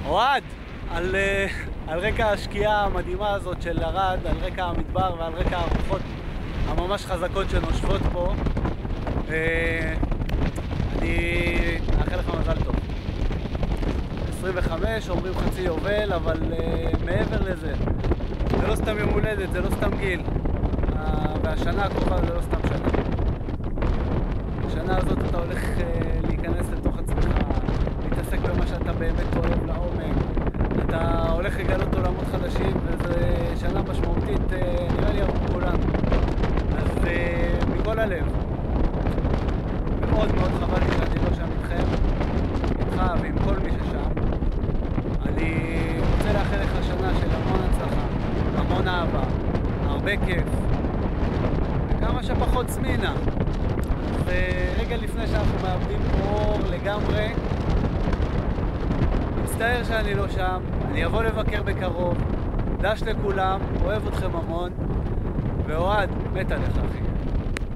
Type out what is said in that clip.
אוהד, על רקע השקיעה המדהימה הזאת של ערד, על רקע המדבר ועל רקע הרוחות הממש חזקות שנושבות פה, אני מאחל לך מזל טוב. 25, אומרים חצי יובל, אבל מעבר לזה, זה לא סתם יום הולדת, זה לא סתם גיל, והשנה הקרובה זה לא סתם שנה. בשנה הזאת אתה הולך להיכנס לתוך עצמך, להתעסק במה שאתה באמת אוהב לעומק, אתה הולך לגלות עולמות חדשים, וזו שנה משמעותית, נראה לי עבור כולנו. אז מכל הלב, מאוד מאוד חבל לי שאני לא שם איתכם, איתך ועם כל מי ששם. אני רוצה לאחל לך שנה של המון הצלחה, המון אהבה, הרבה כיף, וכמה שפחות סמינה. ורגע לפני שאנחנו מאבדים אור לגמרי, מצטער שאני לא שם, אני אבוא לבקר בקרוב, דש לכולם, אוהב אתכם המון, ואוהד, מת עליך אחי.